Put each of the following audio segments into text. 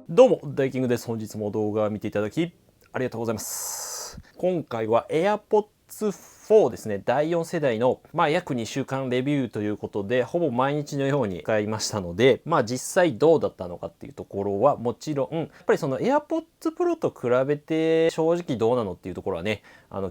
どうも、ダイキングです。本日も動画を見ていただきありがとうございます。今回は AirPods 4ですね、第4世代の、約2週間レビューということで、ほぼ毎日のように使いましたので、実際どうだったのかっていうところはもちろん、やっぱりその AirPods Pro と比べて正直どうなのっていうところはね、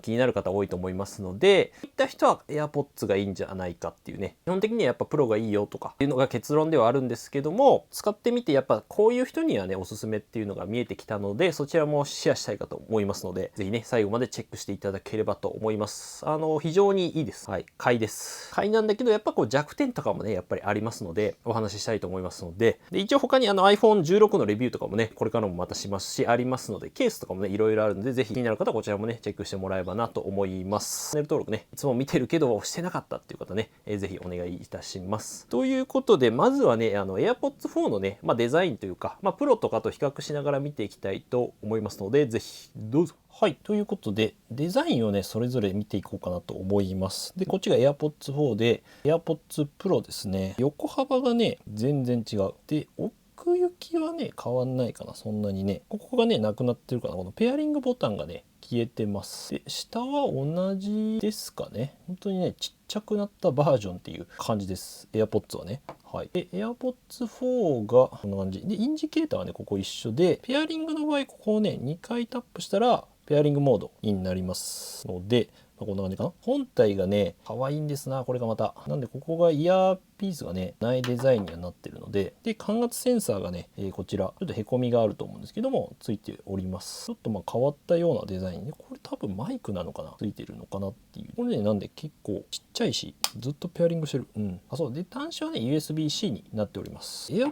気になる方多いと思いますので、そういった人は AirPods がいいんじゃないかっていうね、基本的にはやっぱプロがいいよとかっていうのが結論ではあるんですけども、使ってみてやっぱこういう人にはね、おすすめっていうのが見えてきたので、そちらもシェアしたいかと思いますので、ぜひね、最後までチェックしていただければと思います。非常にいいです。はい。買いです。買いなんだけど、やっぱこう弱点とかもね、やっぱりありますので、お話ししたいと思いますので、一応他にiPhone16 のレビューとかもね、これからもまたしますし、ありますので、ケースとかもね、いろいろあるので、ぜひ気になる方はこちらもね、チェックしてもらえばなと思います。チャンネル登録ね、いつも見てるけどしてなかったっていう方ね、ぜひお願いいたします。ということで、まずはね、AirPods 4のね、デザインというか、プロとかと比較しながら見ていきたいと思いますので、ぜひどうぞ。はい。ということで、デザインをね、それぞれ見ていこうかなと思います。で、こっちが AirPods 4で、AirPods Pro ですね。横幅がね、全然違う。で、奥行きはね、変わんないかな。そんなにね。ここがね、なくなってるかな。このペアリングボタンがね、消えてます。で、下は同じですかね。本当にね、ちっちゃくなったバージョンっていう感じです。AirPods はね。はい。で、AirPods 4がこんな感じ。で、インジケーターはね、ここ一緒で、ペアリングの場合、ここをね、2回タップしたら、ペアリングモードになりますので、こんな感じかな。本体がね、可愛いんですな、これがまた。なんで、ここがイヤーピースがね、ないデザインにはなってるので、で、感圧センサーがね、こちら、ちょっとへこみがあると思うんですけども、ついております。ちょっと変わったようなデザインで、これ多分マイクなのかな、ついてるのかなっていう。これね、なんで結構ちっちゃいし、ずっとペアリングしてる。うん。あ、そう。で、端子はね、USB-C になっております。AirPods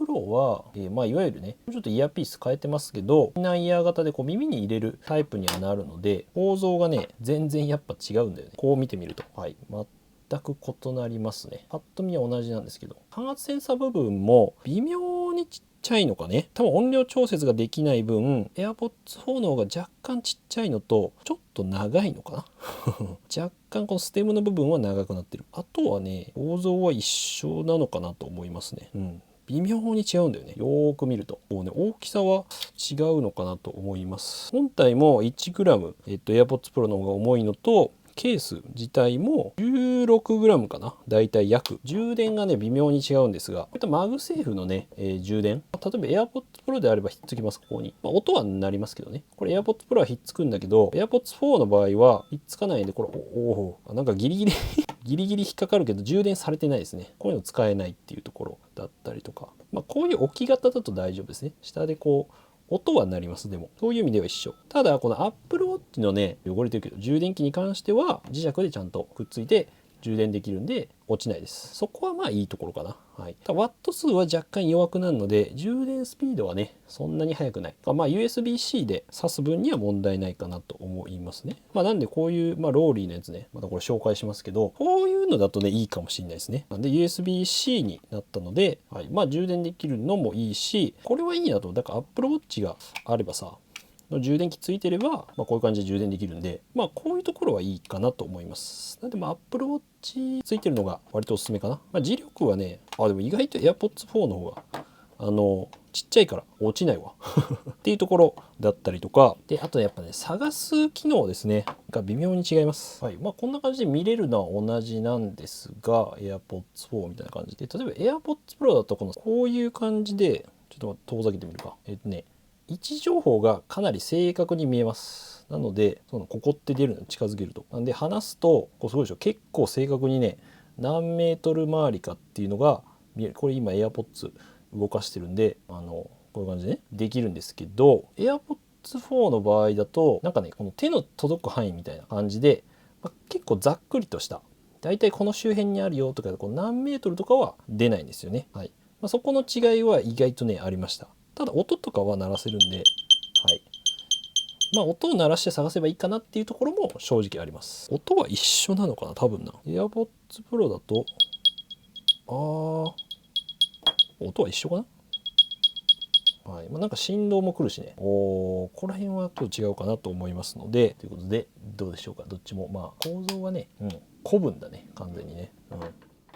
Pro は、いわゆるね、ちょっとイヤーピース変えてますけど、インナーイヤー型でこう耳に入れるタイプにはなるので、構造がね、全然やっぱ違うんだよね。こう見てみると。はい。全く異なりますね。パッと見は同じなんですけど、感圧センサー部分も微妙にちっちゃいのかね。多分音量調節ができない分、AirPods 4の方が若干ちっちゃいのと、ちょっと長いのかな若干このステムの部分は長くなってる。あとはね、構造は一緒なのかなと思いますね。うん。微妙に違うんだよね。よーく見ると。こうね、大きさは違うのかなと思います。本体も 1g、AirPods Pro の方が重いのと、ケース自体も 16g かな、だいたい約。充電がね、微妙に違うんですが、こういったマグセーフのね、充電。例えば AirPods Pro であればひっつきます、ここに。音は鳴りますけどね。これ AirPods Pro はひっつくんだけど、AirPods 4の場合はひっつかないんで、これ、なんかギリギリギリギリ引っかかるけど充電されてないですね。こういうの使えないっていうところだったりとか。こういう置き型だと大丈夫ですね。下でこう、音は鳴ります。でも、そういう意味では一緒。ただ、この Apple Watch のね、汚れてるけど、充電器に関しては磁石でちゃんとくっついて充電できるんで落ちないです。そこはいいところかな。はい。ワット数は若干弱くなるので、充電スピードはね、そんなに速くない。USB-C で挿す分には問題ないかなと思いますね。なんでこういう、ローリーのやつね、またこれ紹介しますけど、こういうのだとね、いいかもしれないですね。なんで USB-C になったので、はい。充電できるのもいいし、これはいいなと。だから Apple Watch があればさ、充電器ついてれば、こういう感じで充電できるんで、こういうところはいいかなと思います。なんでApple Watch ついてるのが割とおすすめかな。磁力はね、でも意外と AirPods 4の方が、ちっちゃいから落ちないわっていうところだったりとか、で、あとやっぱね、探す機能ですね、が微妙に違います。はい。こんな感じで見れるのは同じなんですが、AirPods 4みたいな感じで、例えば AirPods Pro だとこういう感じで、ちょっと遠ざけてみるか。位置情報がかなり正確に見えます。なので、ここって出るのに近づけると。なんで、離すと、すごいでしょ。結構正確にね、何メートル周りかっていうのが見える。これ今 AirPods 動かしてるんで、こういう感じでね、できるんですけど、AirPods 4の場合だと、なんかね、この手の届く範囲みたいな感じで、結構ざっくりとした、だいたいこの周辺にあるよとか、何メートルとかは出ないんですよね。はい。そこの違いは意外とね、ありました。ただ音とかは鳴らせるんで、はい。音を鳴らして探せばいいかなっていうところも正直あります。音は一緒なのかな多分な。AirPods Pro だと、音は一緒かな。はい。なんか振動も来るしね。ここら辺はちょっと違うかなと思いますので、ということで、どうでしょうか。どっちも、構造はね、古文だね。完全にね。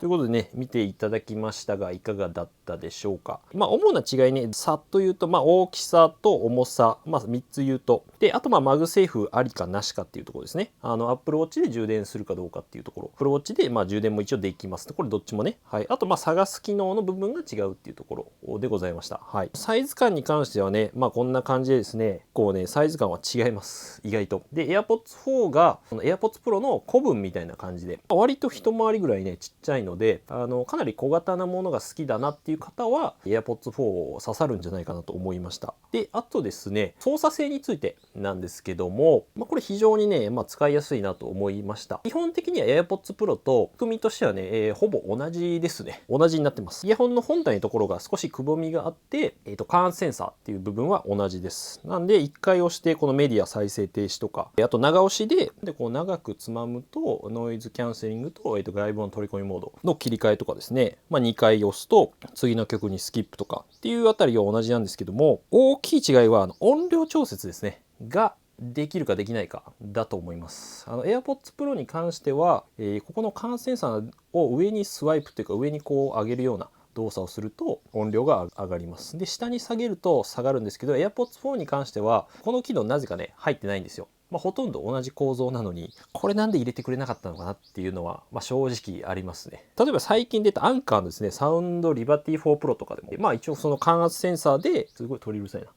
ということでね、見ていただきましたがいかがだったでしょうか。主な違いね、さっと言うと、大きさと重さ、3つ言うと、であとマグセーフありかなしかっていうところですね。Apple Watch で充電するかどうかっていうところ、Apple Watch で充電も一応できますと、これどっちもね、はい、あと探す機能の部分が違うっていうところでございました。はい、サイズ感に関してはね、こんな感じでですね、サイズ感は違います、意外と。で AirPods 4がこの AirPods Pro の古文みたいな感じで、割と一回りぐらいねちっちゃいので、かなり小型なものが好きだなっていう方は AirPods 4刺さるんじゃないかなと思いました。であとですね、操作性についてなんですけども、これ非常にね、使いやすいなと思いました。基本的には AirPods Pro と仕組みとしてはね、ほぼ同じですね。同じになってます。イヤホンの本体のところが少しくぼみがあって、感圧センサーっていう部分は同じです。なんで一回押してこのメディア再生停止とか、あと長押しで長くつまむとノイズキャンセリングと、外部の取り込みモードの切り替えとかですね、2回押すと次の曲にスキップとかっていうあたりが同じなんですけども、大きい違いは音量調節ですねができるかできないかだと思います。AirPods Pro に関しては、ここの感圧センサーを上にスワイプというか上に上げるような動作をすると音量が上がります。で下に下げると下がるんですけど、 AirPods 4に関してはこの機能なぜかね入ってないんですよ。ほとんど同じ構造なのに、これなんで入れてくれなかったのかなっていうのは、正直ありますね。例えば最近出たアンカーのですね、サウンドリバティ4 Pro とかでも、一応その感圧センサーですごい鳥うるさいな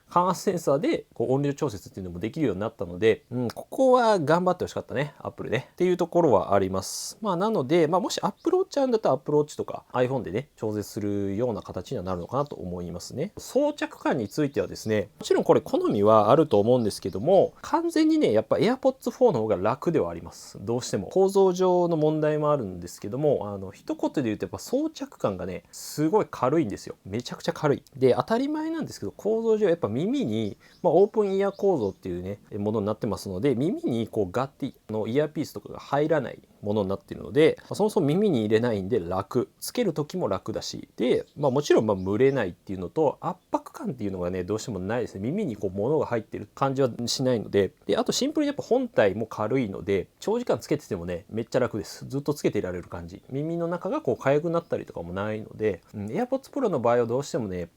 感圧センサーで音量調節っていうのもできるようになったので、ここは頑張ってほしかったね、アップルねっていうところはあります。なので、もし Apple Watch あるんだったら Apple Watch とか iPhone でね調節するような形にはなるのかなと思いますね。装着感についてはですね、もちろんこれ好みはあると思うんですけども、完全にねやっぱ AirPods 4の方が楽ではあります。どうしても構造上の問題もあるんですけども、一言で言うとやっぱ装着感がねすごい軽いんですよ。めちゃくちゃ軽いで当たり前なんですけど、構造上やっぱ耳に、オープンイヤー構造っていうねものになってますので、耳にガッてのイヤーピースとかが入らないものになっているので、そもそも耳に入れないんで楽、つける時も楽だし、で、もちろん蒸れないっていうのと圧迫感っていうのがねどうしてもないですね。耳に物が入ってる感じはしないので、あとシンプルにやっぱ本体も軽いので長時間つけててもねめっちゃ楽です。ずっとつけていられる感じ、耳の中が痒くなったりとかもないので、AirPods Pro の場合はどうしてもね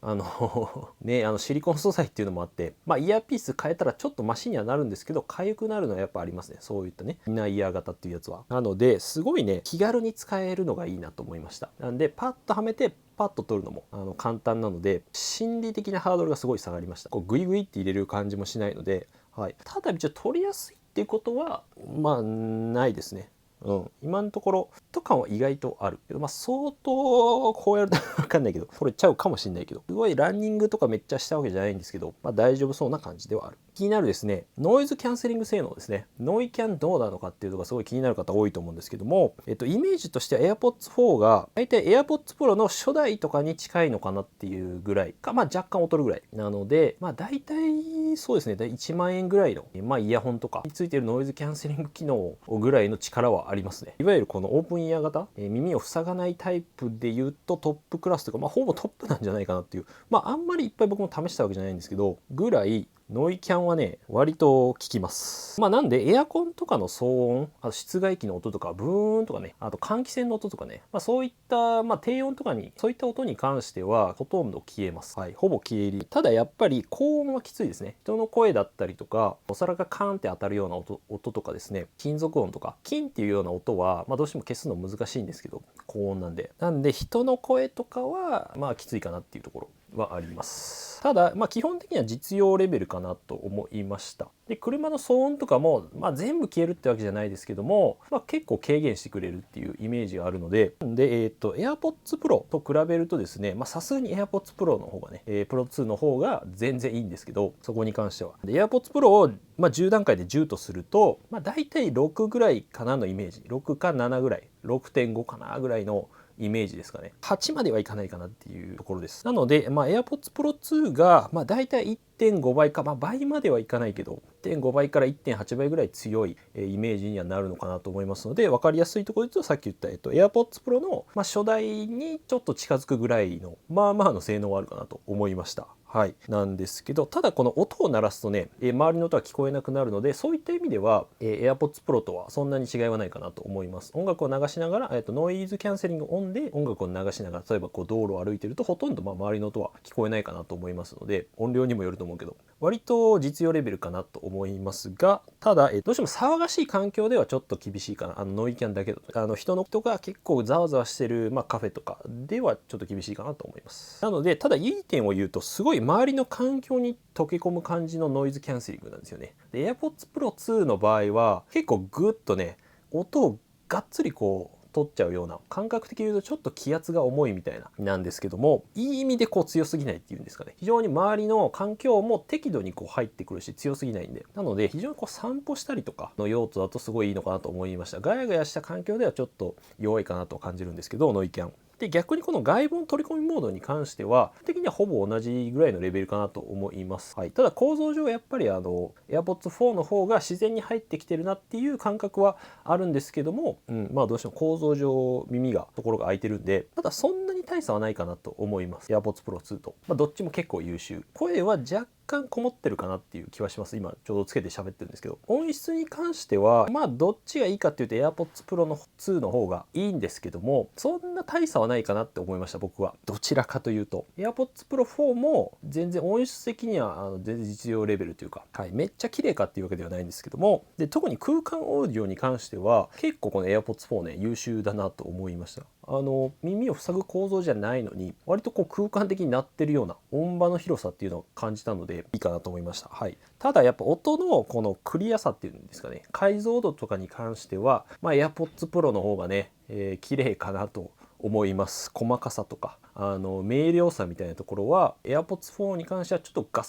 シリコン素材っていうのもあって、イヤーピース変えたらちょっとマシにはなるんですけど、痒くなるのはやっぱありますね。そういったねイナーイヤー型っていうやつは。なのですごいね気軽に使えるのがいいなと思いました。なんでパッとはめてパッと取るのも簡単なので、心理的なハードルがすごい下がりました。グイグイって入れる感じもしないので、はい、ただ一応取りやすいっていうことはないですね。今のところフィット感は意外とあるけど、相当こうやると分かんないけど取れちゃうかもしれないけど、すごいランニングとかめっちゃしたわけじゃないんですけど、大丈夫そうな感じではある。気になるですねノイズキャンセリング性能ですね。ノイキャンどうなのかっていうのがすごい気になる方多いと思うんですけども、イメージとしては AirPods 4が大体 AirPods Pro の初代とかに近いのかなっていうぐらいか、若干劣るぐらいなので、大体そうですね1万円ぐらいの、イヤホンとかについているノイズキャンセリング機能ぐらいの力はありますね。いわゆるこのオープンイヤー型、耳を塞がないタイプで言うとトップクラスというか、ほぼトップなんじゃないかなっていう、あんまりいっぱい僕も試したわけじゃないんですけどぐらいノイキャンはね割と効きます。なんでエアコンとかの騒音、あと室外機の音とかブーンとかね、あと換気扇の音とかね、そういった低音とかにそういった音に関してはほとんど消えます。はい、ほぼ消える。ただやっぱり高音はきついですね。人の声だったりとかお皿がカーンって当たるような音とかですね、金属音とか金っていうような音は、どうしても消すの難しいんですけど高音なんで人の声とかはきついかなっていうところはあります。ただ基本的には実用レベルかなと思いました。で車の騒音とかも、全部消えるってわけじゃないですけども、結構軽減してくれるっていうイメージがあるので、AirPods Pro と比べるとですね、さすがに AirPods Pro の方がね、Pro 2の方が全然いいんですけど、そこに関してはで AirPods Pro を10段階で10とすると、だいたい6ぐらいかなのイメージ、6か7ぐらい、6.5 かなぐらいのイメージですかね。8まではいかないかなっていうところです。なので、AirPods Pro 2がだいたい 1.5 倍か、倍まではいかないけど1.5 倍から 1.8 倍ぐらい強いイメージにはなるのかなと思いますので、分かりやすいところで言うとさっき言った、AirPods Pro の、初代にちょっと近づくぐらいのまあまあの性能はあるかなと思いました。はい、なんですけど、ただこの音を鳴らすとね、周りの音は聞こえなくなるので、そういった意味では、AirPods Pro とはそんなに違いはないかなと思います。音楽を流しながら、ノイズキャンセリングオンで音楽を流しながら、例えばこう道路を歩いてるとほとんど周りの音は聞こえないかなと思いますので、音量にもよると思うけど、割と実用レベルかなと思いますが、ただ、どうしても騒がしい環境ではちょっと厳しいかな。ノイキャンだけだと。人の人が結構ざわざわしてる、カフェとかではちょっと厳しいかなと思います。なので、ただいい点を言うと、すごい周りの環境に溶け込む感じのノイズキャンセリングなんですよね。で、AirPods Pro 2の場合は、結構グッとね、音をがっつりこう、取っちゃうような、感覚的に言うとちょっと気圧が重いみたいななんですけども、いい意味でこう強すぎないっていうんですかね。非常に周りの環境も適度にこう入ってくるし強すぎないんで、なので非常にこう散歩したりとかの用途だとすごいいいのかなと思いました。ガヤガヤした環境ではちょっと弱いかなと感じるんですけど、ノイキャンで、逆にこの外部音取り込みモードに関しては的にはほぼ同じぐらいのレベルかなと思います。はい、ただ構造上やっぱりAirPods 4の方が自然に入ってきてるなっていう感覚はあるんですけども、どうしても構造上耳がところが開いてるんで、ただそんなに大差はないかなと思います。AirPods Pro 2と、どっちも結構優秀。声は若干こもってるかなっていう気はします。今ちょうどつけて喋ってるんですけど、音質に関してはどっちがいいかっていうと AirPods Pro の2の方がいいんですけども、そんな大差はないかなって思いました。僕はどちらかというと AirPods Pro 4も全然音質的には全然実用レベルというか、めっちゃ綺麗かっていうわけではないんですけども、で特に空間オーディオに関しては結構この AirPods 4ね優秀だなと思いました。耳を塞ぐ構造じゃないのに割とこう空間的になってるような音場の広さっていうのを感じたのでいいかなと思いました。はい、ただやっぱ音のこのクリアさっていうんですかね、解像度とかに関しては、AirPods Pro の方がね、綺麗かなと思います。細かさとか明瞭さみたいなところは AirPods 4に関してはちょっとガ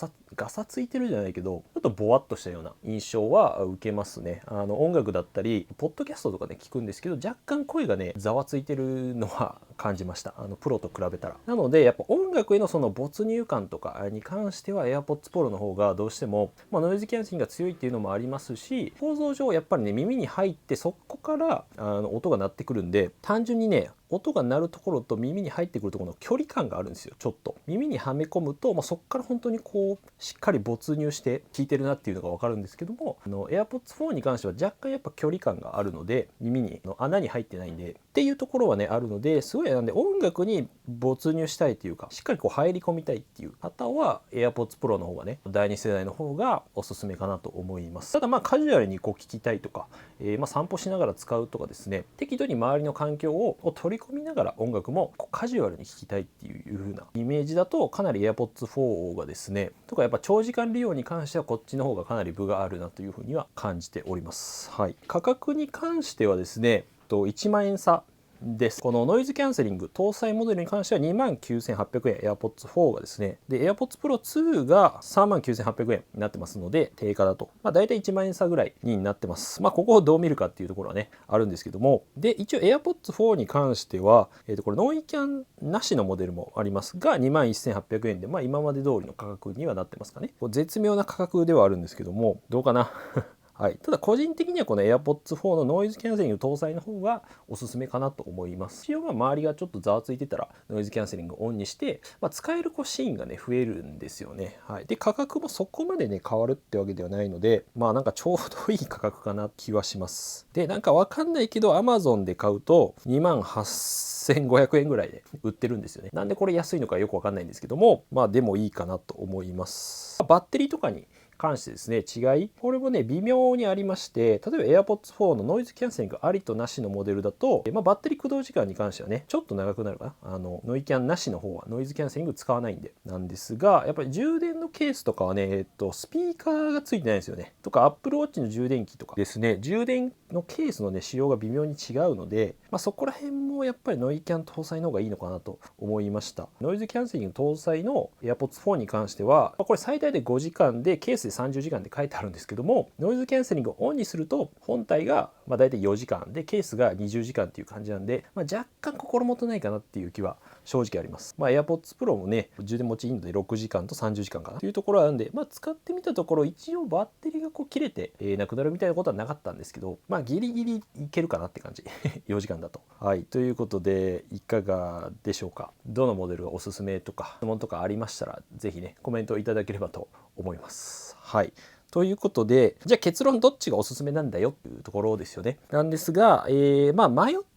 サついてるじゃないけど、ちょっとボワッとしたような印象は受けますね。音楽だったりポッドキャストとかで聞くんですけど、若干声がねざわついてるのは感じました。プロと比べたら。なのでやっぱ音楽へのその没入感とかに関しては AirPods Pro の方がどうしても、ノイズキャンセリングが強いっていうのもありますし、構造上やっぱりね耳に入ってそこから音が鳴ってくるんで、単純にね音が鳴るところと耳に入ってくるところの距離感があるんですよ。ちょっと耳にはめ込むと、そこから本当にこうしっかり没入して聞いてるなっていうのが分かるんですけども、AirPods 4に関しては若干やっぱ距離感があるので、耳に穴に入ってないんでっていうところはねあるので、すごいなんで音楽に没入したいというかしっかりこう入り込みたいっていう方は AirPods Pro の方がね、第2世代の方がおすすめかなと思います。ただカジュアルにこう聞きたいとか、散歩しながら使うとかですね、適度に周りの環境を取り込みながら音楽もカジュアルに聴きたいっていう風なイメージだと、かなり AirPods 4がですねとかやっぱ長時間利用に関してはこっちの方がかなり分があるなという風には感じております。はい、価格に関してはですね1万円差です。このノイズキャンセリング搭載モデルに関しては 29,800 円、 AirPods 4がですね、で AirPods Pro 2が 39,800 円になってますので、定価だとだいたい1万円差ぐらいになってます。ここをどう見るかっていうところはねあるんですけども、で一応 AirPods 4に関しては、これノイキャンなしのモデルもありますが 21,800 円で、今まで通りの価格にはなってますかね。絶妙な価格ではあるんですけども、どうかなはい、ただ個人的にはこの AirPods 4のノイズキャンセリング搭載の方がおすすめかなと思います。一応周りがちょっとざわついてたらノイズキャンセリングをオンにして、使えるシーンがね増えるんですよね。はい、で価格もそこまでね変わるってわけではないので、なんかちょうどいい価格かな気はします。でなんかわかんないけど Amazon で買うと28,500 円ぐらいで売ってるんですよね。なんでこれ安いのかよくわかんないんですけども、でもいいかなと思います。バッテリーとかに関してですね、違いこれもね微妙にありまして、例えば AirPods 4のノイズキャンセリングありとなしのモデルだと、バッテリー駆動時間に関してはねちょっと長くなるかな。ノイキャンなしの方はノイズキャンセリング使わないんでなんですが、やっぱり充電のケースとかはねスピーカーがついてないんですよね。とか Apple Watch の充電器とかですね、充電のケースのね仕様が微妙に違うので、そこら辺もやっぱりノイキャン搭載の方がいいのかなと思いました。ノイズキャンセリング搭載の AirPods 4に関しては、これ最大で5時間でケースで30時間で書いてあるんですけども、ノイズキャンセリングをオンにすると本体がだいたい4時間でケースが20時間っていう感じなんで、若干心もとないかなっていう気は正直あります。AirPods Pro もね充電持ちいいので6時間と30時間かなというところあるんで、使ってみたところ一応バッテリーが切れて、なくなるみたいなことはなかったんですけど、ギリギリいけるかなって感じ4時間だと。はいということでいかがでしょうか。どのモデルがおすすめとか質問とかありましたらぜひねコメントいただければと思います。はいということで、じゃあ結論どっちがおすすめなんだよっていうところですよね。なんですが、迷っ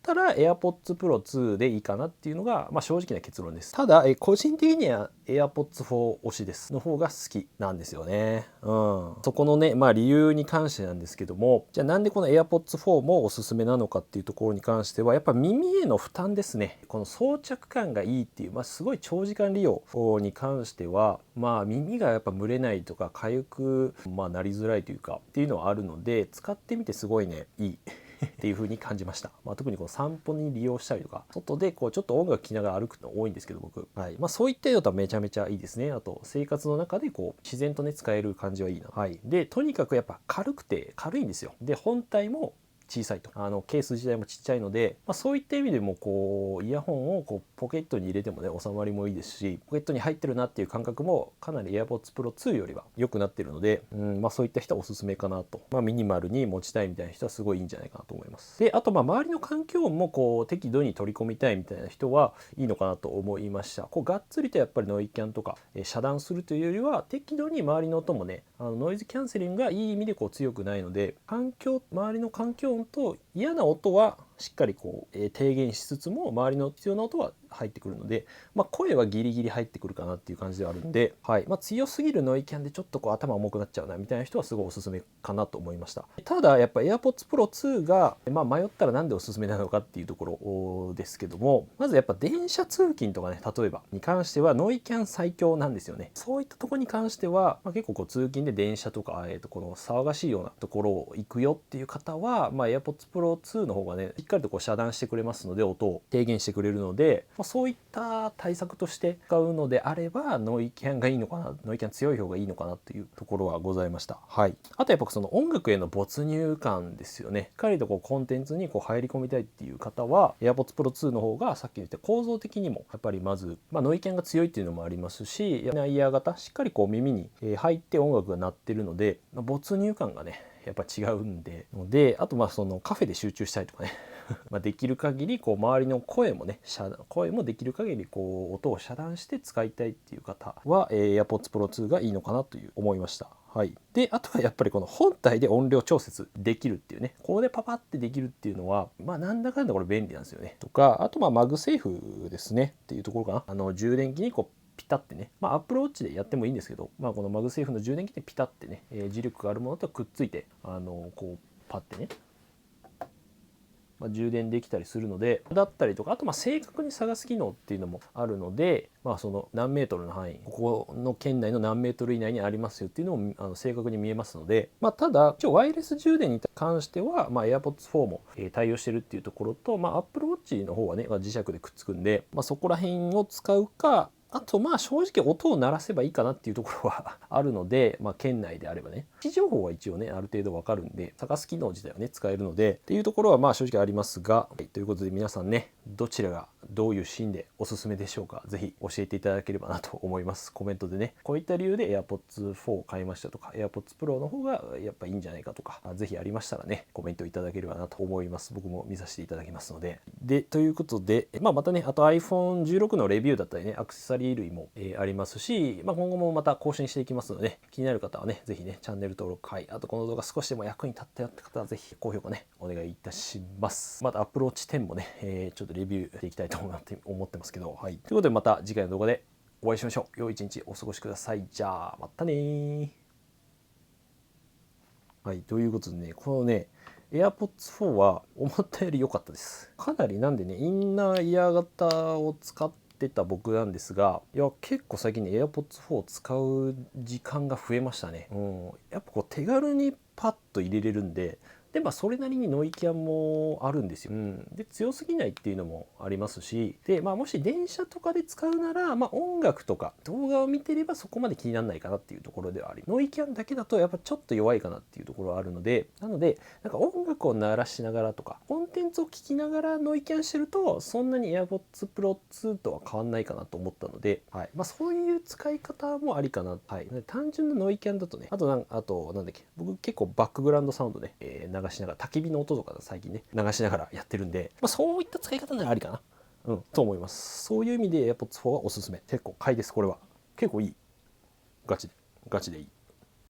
たら AirPods Pro 2でいいかなっていうのが、正直な結論です。ただ、個人的には AirPods 4推しです。の方が好きなんですよね。そこのね、理由に関してなんですけども、じゃあなんでこの AirPods 4もおすすめなのかっていうところに関しては、やっぱ耳への負担ですね。この装着感がいいっていう、すごい長時間利用に関しては、耳がやっぱ蒸れないとか痒く、なりづらいというかっていうのはあるので、使ってみてすごいねいいっていう風に感じました。特にこの散歩に利用したりとか外でちょっと音楽聴きながら歩くの多いんですけど僕、そういった用途はめちゃめちゃいいですね。あと生活の中で自然とね使える感じはいいな。でとにかくやっぱ軽くて軽いんですよ。で本体も小さいとケース自体もちっちゃいので、そういった意味でもイヤホンをポケットに入れてもね収まりもいいですし、ポケットに入ってるなっていう感覚もかなり AirPods Pro 2よりは良くなってるので、そういった人はおすすめかなと。ミニマルに持ちたいみたいな人はすごいいいんじゃないかなと思います。であと周りの環境音も適度に取り込みたいみたいな人はいいのかなと思いました。がっつりとやっぱりノイキャンとか遮断するというよりは適度に周りの音もねノイズキャンセリングがいい意味で強くないので、周りの環境音と嫌な音はしっかり低減しつつも周りの必要な音は入ってくるので、声はギリギリ入ってくるかなっていう感じではあるんで、強すぎるノイキャンでちょっと頭重くなっちゃうなみたいな人はすごいおすすめかなと思いました。ただやっぱ AirPods Pro 2が、迷ったらなんでおすすめなのかっていうところですけども、まずやっぱ電車通勤とかね例えばに関してはノイキャン最強なんですよね。そういったところに関しては、結構通勤で電車とか、この騒がしいようなところを行くよっていう方は、AirPods Pro 2の方がねしっかりと遮断してくれますので音を低減してくれるので、そういった対策として使うのであればノイキャンがいいのかな、ノイキャン強い方がいいのかなというところはございました。あとやっぱその音楽への没入感ですよね。しっかりとコンテンツに入り込みたいっていう方は AirPods Pro 2の方がさっき言った構造的にもやっぱりまず、ノイキャンが強いっていうのもありますし、イヤー型しっかり耳に入って音楽が鳴ってるので、没入感がねやっぱ違うんで、あとそのカフェで集中したいとかねできる限り周りの声もね声もできる限り音を遮断して使いたいっていう方は AirPods Pro 2がいいのかなという思いました。であとはやっぱりこの本体で音量調節できるっていうね、ここでパパってできるっていうのはなんだかんだこれ便利なんですよね。とかあとマグセーフですねっていうところかな。充電器にピタってね、Apple Watch でやってもいいんですけど、このマグセーフの充電器でピタってね、磁力があるものとくっついてパッてね充電できたりするのでだったりとか、あと正確に探す機能っていうのもあるので、その何メートルの範囲、ここの圏内の何メートル以内にありますよっていうのも正確に見えますので、ただ一応ワイヤレス充電に関しては、AirPods 4も対応してるっていうところと、Apple Watch の方はね磁石でくっつくんで、そこら辺を使うか、あと正直音を鳴らせばいいかなっていうところはあるので、県内であればね位置情報は一応ねある程度わかるんで探す機能自体はね使えるのでっていうところは正直ありますが、ということで皆さんねどちらがどういうシーンでおすすめでしょうか、ぜひ教えていただければなと思います。コメントでねこういった理由で AirPods 4を買いましたとか AirPods Pro の方がやっぱいいんじゃないかとか、ぜひありましたらねコメントいただければなと思います。僕も見させていただきますので。ということで、またねあと iPhone16 のレビューだったりねアクセサリー類も、ありますし、今後もまた更新していきますので、気になる方はねぜひねチャンネル登録、あとこの動画少しでも役に立ったよって方はぜひ高評価ねお願いいたします。また Apple Watch 10もね、ちょっとレビューしていきたいと思ってますけど、ということでまた次回の動画でお会いしましょう。良い一日お過ごしください。じゃあまたね。ということでね、このねAirPods 4は思ったより良かったです。かなりなんでねインナーイヤー型を使ってた僕なんですが、結構最近ね AirPods 4を使う時間が増えましたね。やっぱ手軽にパッと入れれるんで、でそれなりにノイキャンもあるんですよ。で強すぎないっていうのもありますし、でもし電車とかで使うなら、音楽とか動画を見てればそこまで気にならないかなっていうところではあり、ノイキャンだけだとやっぱちょっと弱いかなっていうところはあるので、なんか音楽を鳴らしながらとかコンテンツを聞きながらノイキャンしてるとそんなに AirPods Pro 2とは変わんないかなと思ったので、そういう使い方もありかな。単純なノイキャンだとね、あとなんだっけ、僕結構バックグラウンドサウンドね、流しながら焚き火の音とか最近ね流しながらやってるんで、そういった使い方ならありかなと思います。そういう意味で AirPods 4はおすすめ。結構買いです。これは結構いい。ガチでいい。